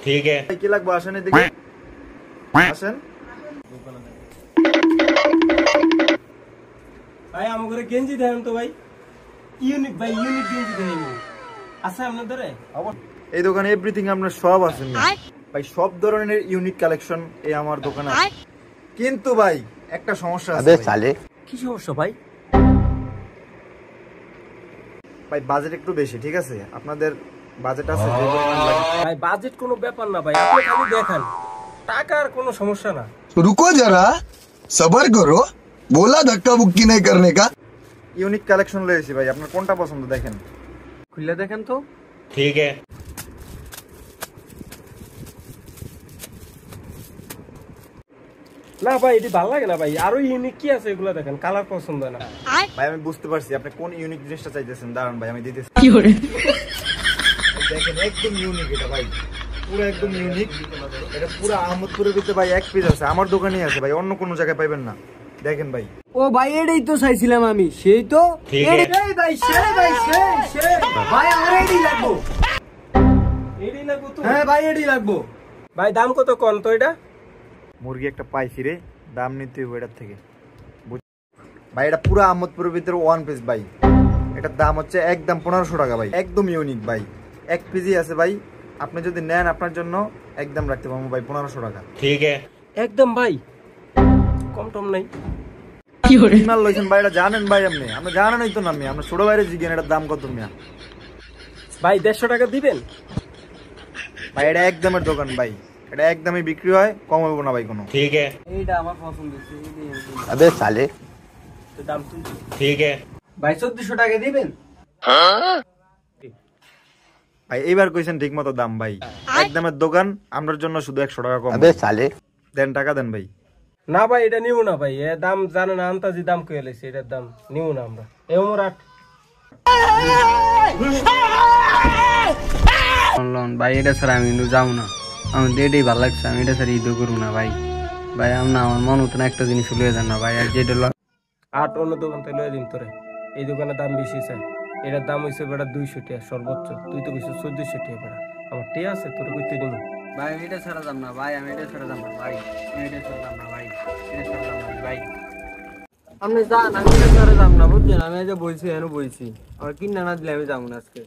ठीक है কি লাগবে আসেন এদিকে আসেন ভাই আমাকে গেঞ্জি দেন তো ভাই ইউনিক গেঞ্জি দেন আছে আপনাদের এই দোকানে এভরিথিং আপনার সব আছে ভাই সব ধরনের ইউনিক কালেকশন এই আমার দোকানে আছে কিন্তু ভাই একটা সমস্যা আছে কি সমস্যা ভাই ভাই বাজেট একটু বেশি ঠিক আছে আপনাদের বাজেট আছে যে পরিমাণ লাগে ভাই বাজেট কোনো ব্যাপার না ভাই আপনি খালি দেখান টাকার কোনো সমস্যা না रुको जरा सबर करो बोला धक्का बुक्की नहीं करने का ইউনিক কালেকশন লয়েছি ভাই আপনার কোনটা পছন্দ দেখেন খুলে দেখেন তো ठीक है না ভাই এটি ভালো লাগে না ভাই আরো ইউনিক কি আছে এগুলো দেখেন কালার পছন্দ না ভাই আমি বুঝতে পারছি আপনি কোন ইউনিক জিনিসটা চাইতেছেন দাঁড়ান ভাই আমি দিতেছি দেখেন একদম ইউনিক এটা ভাই পুরো একদম ইউনিক এটা পুরো আহমদপুরের ভিতরে ভাই এক পিস আছে আমার দোকানেই আছে ভাই অন্য কোনো জায়গায় পাইবেন না দেখেন ভাই ও ভাই এটাই তো চাইছিলাম আমি সেই তো ठीक है এই ভাই সে ভাই আমার এটাই লাগবো তো হ্যাঁ ভাই এটাই লাগবো ভাই দাম কত কোন তো এটা মুরগি একটা পাইছি রে দাম নিতে হবে এটার থেকে ভাই এটা পুরো আহমদপুরের ভিতরে ওয়ান পিস ভাই এটার দাম হচ্ছে একদম 1500 টাকা ভাই একদম ইউনিক ভাই এক পিসই আছে ভাই আপনি যদি নেন আপনার জন্য একদম রাখতে পারবো ভাই 1500 টাকা ठीक है একদম ভাই কম টম নাই মাল লইছেন ভাই এটা জানেন ভাই আপনি জানেনই তো না আমি আপনার ছোট ভাইরে জিজ্ঞেন এটার দাম কত মিয়া ভাই 150 টাকা দিবেন ভাই এটা একদমের দোকান ভাই এটা একদমই বিক্রি হয় কম হবে না ভাই কোনো ठीक है এইটা আমার পছন্দ হইছে अबे साले তো দাম তুই ठीक है ভাই 1400 টাকা দিবেন ভাই এইবার কইছেন ঠিক মতো দাম ভাই একদমের দোকান আমরার জন্য শুধু 100 টাকা কম अबे साले দেন টাকা দেন ভাই না ভাই এটা নিব না ভাই এর দাম জানেন না আন্তাজি দাম কই লাইছে এটার দাম নিব না আমরা এই ওমর 8 অনলাইন ভাই এটা স্যার আমি কিন্তু যাবো না আমার এটাই ভালো লাগছে আমি এটা স্যার ঈদও করবো না ভাই ভাই না আমার মন হতো না একটা জিনিস লয়ে যান না ভাই আর যেটা 8 অন্য দোকান থেকে লয়ে দিন তোরে এই দোকানের দাম বেশি স্যার এটার দাম হইছে বেটা 200 টাকা সর্বোচ্চ তুই তো কইছিস 1400 টাকা বেটা আমার টে আছে তোরে কইতে দিমু ভাই আমি এটা ছাড়া যাম না ভাই আমি এটা ছাড়া যাম না ভাই আমি এটা ছাড়া যাম না ভাই এটা ছাড়া যাম না ভাই আপনি যান আমি এটা ছাড়া যাম না বুঝছেন আমি যে বলছি এনে বলছি আর কিনা না দিলে আমি যাবো না আজকে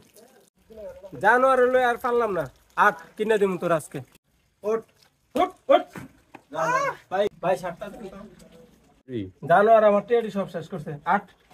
জানোয়ার লয়ে আর পারলাম না 8 কিনে দিমু তোর আজকে ওঠ ভাই ভাই 7টা দিন তো জানোয়ার আমার টেডি সব শেষ করছে 8